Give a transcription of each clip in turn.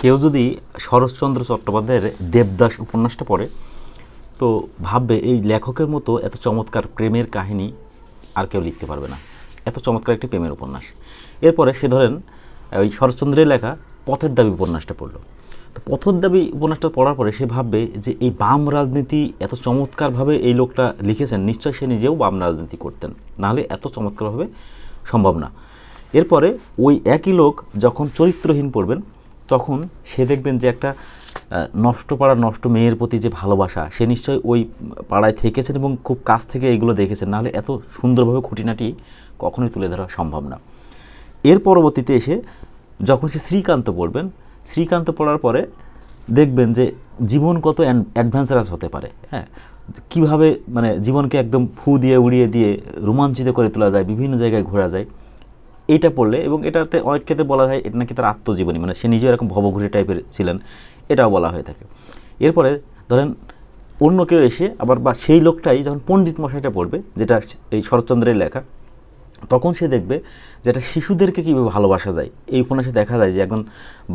কেউ যদি শরৎচন্দ্র চট্টোপাধ্যায়ের দেবদাস উপন্যাসটা পড়ে তো ভাববে এই লেখকের মতো এত চমৎকার প্রেমের কাহিনী আর কেউ লিখতে পারবে না, এত চমৎকার একটি প্রেমের উপন্যাস। এরপরে সে ধরেন ওই শরৎচন্দ্রের লেখা পথের দাবি উপন্যাসটা পড়লো। তো পথের দাবি উপন্যাসটা পড়ার পরে সে ভাববে যে এই বাম রাজনীতি এত চমৎকারভাবে এই লোকটা লিখেছেন, নিশ্চয়ই সে নিজেও বাম রাজনীতি করতেন, নাহলে এত চমৎকারভাবে সম্ভব না। এরপরে ওই একই লোক যখন চরিত্রহীন পড়বেন তখন সে দেখবেন যে একটা নষ্ট পাড়ার নষ্ট মেয়ের প্রতি যে ভালোবাসা, সে নিশ্চয়ই ওই পাড়ায় থেকেছেন এবং খুব কাছ থেকে এইগুলো দেখেছেন, নাহলে এত সুন্দরভাবে খুঁটিনাটি কখনোই তুলে ধরা সম্ভব না। এর পরবর্তীতে এসে যখন সে শ্রীকান্ত পড়বেন, শ্রীকান্ত পড়ার পরে দেখবেন যে জীবন কত অ্যাডভেঞ্চারাস হতে পারে, হ্যাঁ, কীভাবে মানে জীবনকে একদম ফু দিয়ে উড়িয়ে দিয়ে রোমাঞ্চিত করে তোলা যায়, বিভিন্ন জায়গায় ঘোরা যায়। এইটা পড়লে, এবং এটাতে অনেক ক্ষেত্রে বলা হয় এটা নাকি তার আত্মজীবনী, মানে সে নিজেও এরকম ভবঘুরে টাইপের ছিলেন, এটাও বলা হয়ে থাকে। এরপরে ধরেন অন্য কেউ এসে আবার বা সেই লোকটাই যখন পণ্ডিত মশাইটা পড়বে, যেটা এই শরৎচন্দ্রের লেখা, তখন সে দেখবে যে একটা শিশুদেরকে কীভাবে ভালোবাসা যায়। এই উপন্যাসে দেখা যায় যে একজন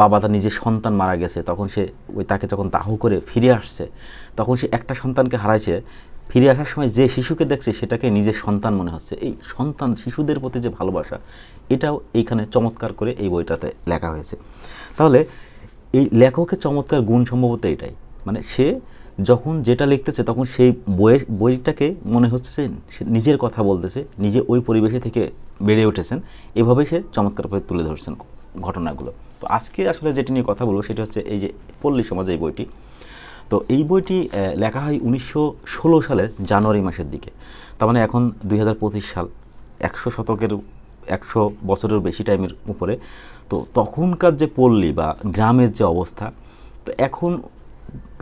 বাবা তার নিজের সন্তান মারা গেছে, তখন সে ওই তাকে যখন দাহ করে ফিরে আসছে, তখন সে একটা সন্তানকে হারাইছে, ফিরে আসার সময় যে শিশুকে দেখছে সেটাকে নিজের সন্তান মনে হচ্ছে। এই সন্তান শিশুদের প্রতি যে ভালোবাসা, এটাও এইখানে চমৎকার করে এই বইটাতে লেখা হয়েছে। তাহলে এই লেখকের চমৎকার গুণ সম্ভবত এটাই, মানে সে যখন যেটা লিখতেছে তখন সেই বইটাকে মনে হচ্ছে যে সে নিজের কথা বলতেছে, নিজে ওই পরিবেশে থেকে বেড়ে উঠেছেন, এভাবেই সে চমৎকারভাবে তুলে ধরছেন ঘটনাগুলো। তো আজকে আসলে যেটি নিয়ে কথা বলবো সেটা হচ্ছে এই যে পল্লী সমাজ, এই বইটি। তো এই বইটি লেখা হয় 1916 সালের জানুয়ারি মাসের দিকে, তার মানে এখন 2025 সাল, 100 শতকের 100 বছরের বেশি টাইমের উপরে। তো তখনকার যে পল্লী বা গ্রামের যে অবস্থা, তো এখন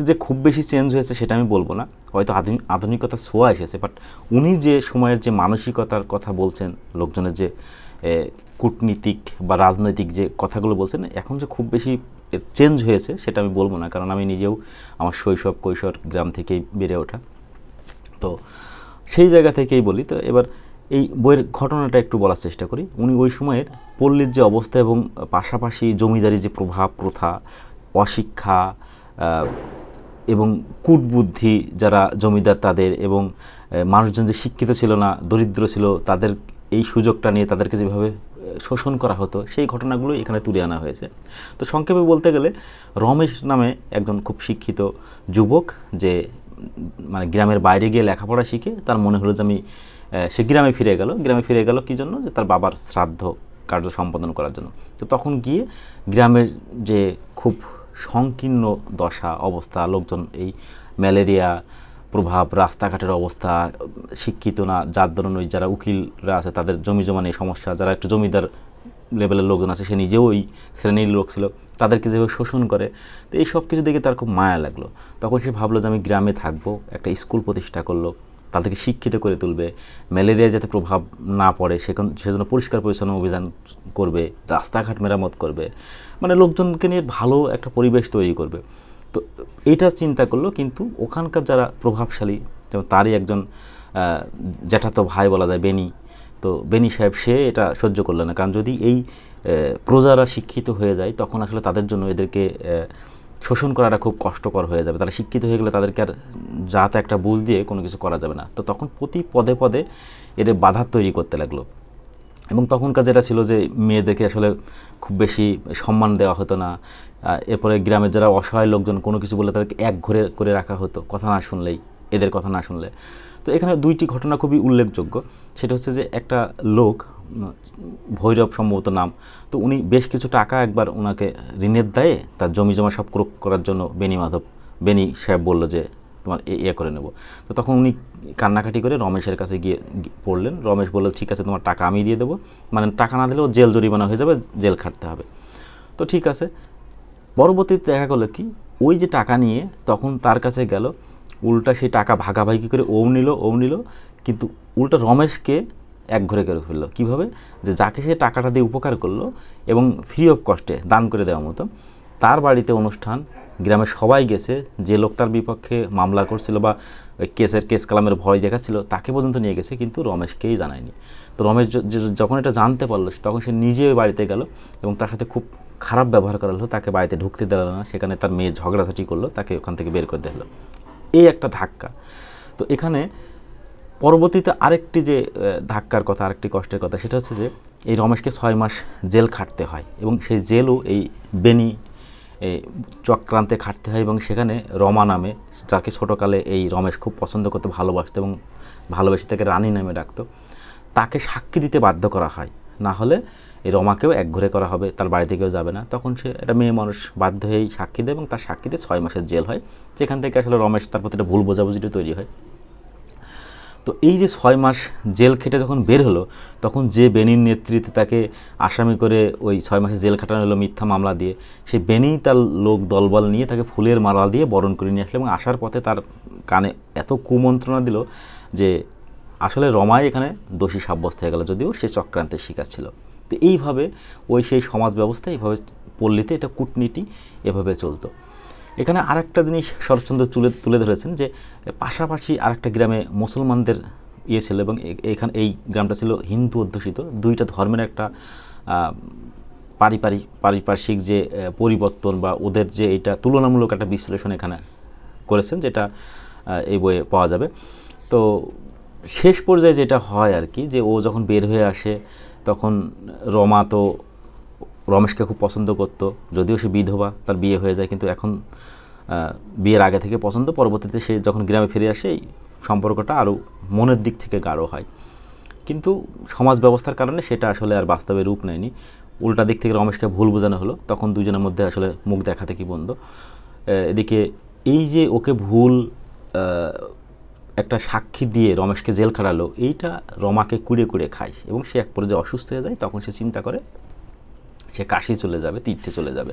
যে খুব বেশি চেঞ্জ হয়েছে সেটা আমি বলবো না, হয়তো আধুনিকতার ছোঁয়া এসেছে, বাট উনি যে সময়ের যে মানসিকতার কথা বলছেন, লোকজনের যে কূটনীতিক বা রাজনৈতিক যে কথাগুলো বলছেন, এখন যে খুব বেশি চেঞ্জ হয়েছে সেটা আমি বলবো না, কারণ আমি নিজেও আমার শৈশব কৈশোর গ্রাম থেকেই বেড়ে ওঠা, তো সেই জায়গা থেকেই বলি। তো এবার এই বইয়ের ঘটনাটা একটু বলার চেষ্টা করি। উনি ওই সময়ের পল্লীর যে অবস্থা এবং পাশাপাশি জমিদারি যে প্রভাব প্রথা, অশিক্ষা এবং কূটবুদ্ধি যারা জমিদার তাদের, এবং মানুষজন যে শিক্ষিত ছিল না, দরিদ্র ছিল, তাদের এই সুযোগটা নিয়ে তাদেরকে যেভাবে শোষণ করা হতো, সেই ঘটনাগুলো এখানে তুলে আনা হয়েছে। তো সংক্ষেপে বলতে গেলে রমেশ নামে একজন খুব শিক্ষিত যুবক, যে মানে গ্রামের বাইরে গিয়ে লেখাপড়া শিখে তার মনে হলো যে আমি, সে গ্রামে ফিরে গেল। গ্রামে ফিরে গেল কী জন্য? যে তার বাবার শ্রাদ্ধ কার্য সম্পাদন করার জন্য। তো তখন গিয়ে গ্রামের যে খুব সংকীর্ণ দশা অবস্থা, লোকজন এই ম্যালেরিয়া প্রভাব, রাস্তাঘাটের অবস্থা, শিক্ষিত না, যার ধরুন ওই যারা উকিলরা আছে তাদের জমি জমা নিয়ে সমস্যা, যারা একটু জমিদার লেভেলের লোকজন আছে, সে নিজেও ওই শ্রেণীর লোক ছিল, তাদেরকে যেভাবে শোষণ করে, তো এই সব কিছু দেখে তার খুব মায়া লাগলো। তখন সে ভাবলো যে আমি গ্রামে থাকবো, একটা স্কুল প্রতিষ্ঠা করলো, তাদেরকে শিক্ষিত করে তুলবে, ম্যালেরিয়া যাতে প্রভাব না পড়ে সেজন্য পরিষ্কার পরিচ্ছন্ন অভিযান করবে, রাস্তাঘাট মেরামত করবে, মানে লোকজনকে নিয়ে ভালো একটা পরিবেশ তৈরি করবে। তো এইটা চিন্তা করলো, কিন্তু ওখানকার যারা প্রভাবশালী, যেমন তারই একজন জ্যাঠাতো ভাই বলা যায় বেনি, তো বেনি সাহেব সে এটা সহ্য করলো না, কারণ যদি এই প্রজারা শিক্ষিত হয়ে যায় তখন আসলে তাদের জন্য এদেরকে শোষণ করাটা খুব কষ্টকর হয়ে যাবে, তারা শিক্ষিত হয়ে গেলে তাদেরকে আর যাতে একটা বুঝ দিয়ে কোনো কিছু করা যাবে না। তো তখন প্রতি পদে পদে এদের বাধা তৈরি করতে লাগলো। এবং তখনকার যেটা ছিল যে মেয়েদেরকে আসলে খুব বেশি সম্মান দেওয়া হতো না, এরপরে গ্রামের যারা অসহায় লোকজন কোনো কিছু বলে তাদেরকে এক ঘরে করে রাখা হতো, কথা না শুনলেই, এদের কথা না শুনলে। তো এখানে দুইটি ঘটনা খুবই উল্লেখযোগ্য। সেটা হচ্ছে যে একটা লোক, ভৈরব সম্ভবত নাম, তো উনি বেশ কিছু টাকা একবার ওনাকে ঋণের দায়ে তার জমি জমা সব ক্রোক করার জন্য বেনি সাহেব বললো যে তোমার ইয়ে করে নেব। তো তখন উনি কান্নাকাটি করে রমেশের কাছে গিয়ে পড়লেন। রমেশ বলল ঠিক আছে, তোমার টাকা আমি দিয়ে দেবো, মানে টাকা না দিলেও জেল জরিমানা হয়ে যাবে, জেল খাটতে হবে। তো ঠিক আছে। পরবর্তীতে দেখা গেলো কি, ওই যে টাকা নিয়ে তখন তার কাছে গেল, উল্টা সেই টাকা ভাগাভাগি করে ও নিল, কিন্তু উল্টা রমেশকে এক ঘরে করে ফেললো। কীভাবে? যে যাকে সে টাকাটা দিয়ে উপকার করলো এবং ফ্রি অফ কস্টে দান করে দেওয়ার মতো, তার বাড়িতে অনুষ্ঠান, গ্রামের সবাই গেছে, যে লোক তার বিপক্ষে মামলা করছিল বা কেস কালামের ভয় দেখাচ্ছিল তাকে পর্যন্ত নিয়ে গেছে, কিন্তু রমেশকেই জানায়নি। তো রমেশ যখন এটা জানতে পারলো তখন সে নিজে ওই বাড়িতে গেল এবং তার সাথে খুব খারাপ ব্যবহার করা হলো, তাকে বাড়িতে ঢুকতে দেওয়া হলো না, সেখানে তার মেয়ে ঝগড়াঝাটি করলো, তাকে ওখান থেকে বের করে দেওয়া হলো, এই একটা ধাক্কা। তো এখানে পরবর্তীতে আরেকটি যে ধাক্কার কথা, আরেকটি কষ্টের কথা, সেটা হচ্ছে যে এই রমেশকে 6 মাস জেল খাটতে হয় এবং সেই জেলও এই বেনি চক্রান্তে খাটতে হয়। এবং সেখানে রমা নামে, যাকে ছোটোকালে এই রমেশ খুব পছন্দ করতে, ভালোবাসতো এবং ভালোবেসে তাকে রানী নামে ডাকতো, তাকে সাক্ষী দিতে বাধ্য করা হয়, না হলে এই রমাকেও একঘরে করা হবে, তার বাড়ি থেকেও যাবে না। তখন সে একটা মেয়ে মানুষ বাধ্য হয়েই সাক্ষী দেয় এবং তার সাক্ষীতে 6 মাসের জেল হয়, যেখান থেকে আসলে রমেশ তার প্রতি একটা ভুল বোঝাবুঝিটা তৈরি হয়। তো এই যে 6 মাস জেল খেটে যখন বের হলো, তখন যে বেনির নেতৃত্বে তাকে আসামি করে ওই 6 মাসের জেল খাটানো হলো মিথ্যা মামলা দিয়ে, সেই বেনি তার লোক দলবল নিয়ে তাকে ফুলের মালা দিয়ে বরণ করে নিয়ে আসলো এবং আসার পথে তার কানে এত কুমন্ত্রণা দিল যে আসলে রমাই এখানে দোষী সাব্যস্ত হয়ে গেল, যদিও সে চক্রান্তের শিকার ছিল। তো এইভাবে ওই সেই সমাজ ব্যবস্থা, এইভাবে পল্লীতে এটা কূটনীতি এভাবে চলতো। এখানে আরেকটা জিনিস শরৎচন্দ্র তুলে ধরেছেন যে পাশাপাশি আরেকটা গ্রামে মুসলমানদের ছিল এবং এখানে এই গ্রামটা ছিল হিন্দু অধ্যুষিত। দুইটা ধর্মের একটা পারিপার্শ্বিক যে পরিবর্তন বা ওদের যে এটা তুলনামূলক একটা বিশ্লেষণ এখানে করেছেন, যেটা এই বইয়ে পাওয়া যাবে। তো শেষ পর্যায়ে যেটা হয় আর কি, যে ও যখন বের হয়ে আসে তখন রমা তো রমেশকে খুব পছন্দ করতো, যদিও সে বিধবা, তার বিয়ে হয়ে যায়, কিন্তু এখন বিয়ের আগে থেকে পছন্দ। পরবর্তীতে সে যখন গ্রামে ফিরে আসে এই সম্পর্কটা আরও মনের দিক থেকে গাঢ় হয়, কিন্তু সমাজ ব্যবস্থার কারণে সেটা আসলে আর বাস্তবে রূপ নেয়নি। উল্টা দিক থেকে রমেশকে ভুল বোঝানো হলো, তখন দুজনের মধ্যে আসলে মুখ দেখাতে কি বন্ধ। এদিকে এই যে ওকে ভুল একটা সাক্ষী দিয়ে রমেশকে জেল খাটালো, এইটা রমাকে কুড়ে কুড়ে খায় এবং সে এক পর্যায়ে অসুস্থ হয়ে যায়। তখন সে চিন্তা করে সে কাশী চলে যাবে, তীর্থে চলে যাবে।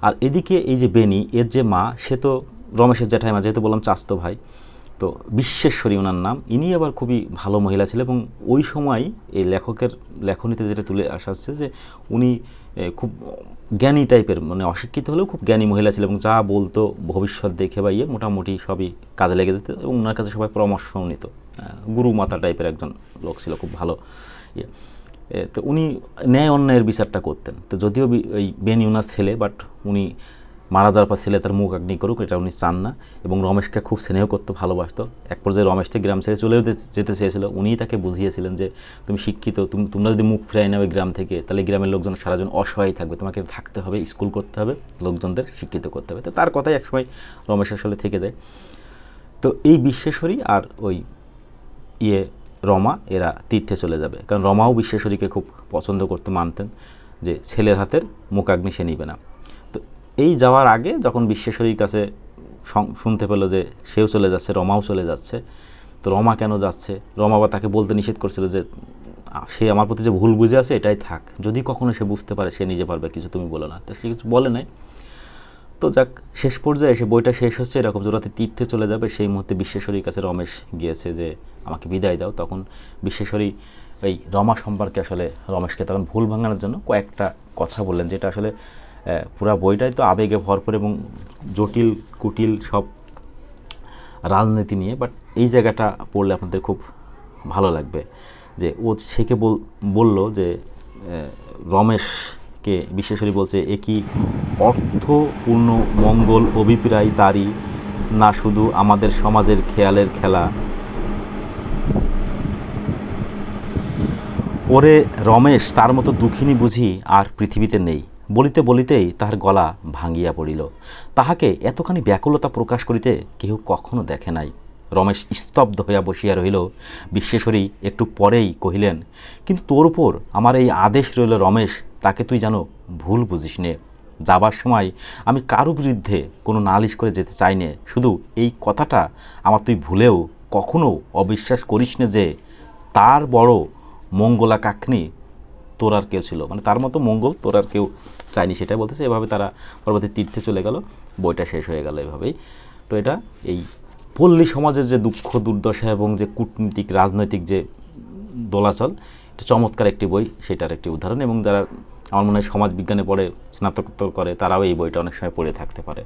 আর এদিকে এই যে বেনি, এর যে মা, সে তো রমেশের জ্যাঠাইমা, যেহেতু বললাম চাচতো ভাই, তো বিশ্বেশ্বরী ওনার নাম, ইনি আবার খুবই ভালো মহিলা ছিল। এবং ওই সময় এই লেখকের লেখনীতে যেটা তুলে আসা হচ্ছে যে উনি খুব জ্ঞানী টাইপের, মানে অশিক্ষিত হলেও খুব জ্ঞানী মহিলা ছিল এবং যা বলতো ভবিষ্যৎ দেখে বা মোটামুটি সবই কাজে লেগে যেত এবং ওনার কাছে সবাই পরামর্শও নিত। গুরু মাতা টাইপের একজন লোক ছিল, খুব ভালো ইয়ে। তো উনি ন্যায় অন্যায়ের বিচারটা করতেন। তো যদিও ওই বেনি ওনার ছেলে, বাট উনি মারা যাওয়ার পর ছেলে তার মুখ অগ্নি করুক এটা উনি চান না এবং রমেশকে খুব স্নেহ করতো, ভালোবাসতো। এক পর্যায়ে রমেশ থেকে গ্রাম ছেড়ে চলেও যেতে চেয়েছিল, উনিই তাকে বুঝিয়েছিলেন যে তুমি শিক্ষিত, তোমরা যদি মুখ ফিরাই নেবে গ্রাম থেকে, তাহলে গ্রামের লোকজন সারাজন অসহায় থাকবে, তোমাকে থাকতে হবে, স্কুল করতে হবে, লোকজনদের শিক্ষিত করতে হবে। তো তার কথাই একসময় রমেশ আসলে থেকে যায়। তো এই বিশ্বেশ্বরী আর ওই রমা এরা তীর্থে চলে যাবে, কারণ রমাও বিশ্বেশ্বরীকে খুব পছন্দ করতে, মানতেন যে ছেলের হাতের মুখাগ্নি সে নিবে না। তো এই যাওয়ার আগে যখন বিশ্বেশ্বরীর কাছে শুনতে পেলো যে সেও চলে যাচ্ছে, রমাও চলে যাচ্ছে, তো রমা কেন যাচ্ছে, রমা বা তাকে বলতে নিষেধ করছিল যে সে আমার প্রতি যে ভুল বুঝে আছে এটাই থাক, যদি কখনো সে বুঝতে পারে সে নিজে পারবে, কিছু তুমি বলো না। তো সে কিছু বলে নাই। তো যাক, শেষ পর্যায়ে এসে বইটা শেষ হচ্ছে এরকম, জোড়াতে তীর্থে চলে যাবে, সেই মুহূর্তে বিশ্বেশ্বরীর কাছে রমেশ গিয়েছে যে আমাকে বিদায় দাও। তখন বিশ্বেশ্বরী এই রমা সম্পর্কে আসলে রমেশকে তখন ভুল ভাঙানোর জন্য কয়েকটা কথা বললেন, যেটা আসলে পুরা বইটাই তো আবেগে ভরপুর এবং জটিল কুটিল সব রাজনীতি নিয়ে, বাট এই জায়গাটা পড়লে আপনাদের খুব ভালো লাগবে। যে ও সেকে বলল যে রমেশকে বিশ্বেশ্বরী বলছে, এ কি অর্থপূর্ণ মঙ্গল অভিপ্রায় তারই না শুধু আমাদের সমাজের খেয়ালের খেলা। ওরে রমেশ, তার মতো দুঃখিনী বুঝি আর পৃথিবীতে নেই। বলিতে বলিতেই তাহার গলা ভাঙিয়া পড়িল। তাহাকে এতখানি ব্যাকুলতা প্রকাশ করিতে কেহ কখনো দেখে নাই। রমেশ স্তব্ধ হইয়া বসিয়া রহিল। বিশ্বেশ্বরী একটু পরেই কহিলেন, কিন্তু তোর উপর আমার এই আদেশ রইল রমেশ, তাকে তুই যেন ভুল বুঝিস নে। যাবার সময় আমি কারো বিরুদ্ধে কোনো নালিশ করে যেতে চাই নে, শুধু এই কথাটা আমার তুই ভুলেও কখনো অবিশ্বাস করিস নে যে তার বড় মঙ্গলাকাঙ্ক্ষী তোর আর কেউ ছিল, মানে তার মতো মঙ্গল তোর আর কেউ চায়নি, সেটাই বলতেছে। এভাবে তারা পরবর্তী তীর্থে চলে গেল, বইটা শেষ হয়ে গেল এভাবেই। তো এটা এই পল্লী সমাজের যে দুঃখ দুর্দশা এবং যে কূটনীতিক রাজনৈতিক যে দোলাচল, এটা চমৎকার একটি বই, সেটার একটি উদাহরণ। এবং যারা আমার মনে হয় সমাজ বিজ্ঞানে পড়ে, স্নাতকোত্তর করে, তারাও এই বইটা অনেক সময় পড়ে থাকতে পারে।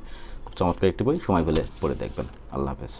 খুব চমৎকার একটি বই, সময় পেলে পড়ে দেখবেন। আল্লাহ হাফেজ।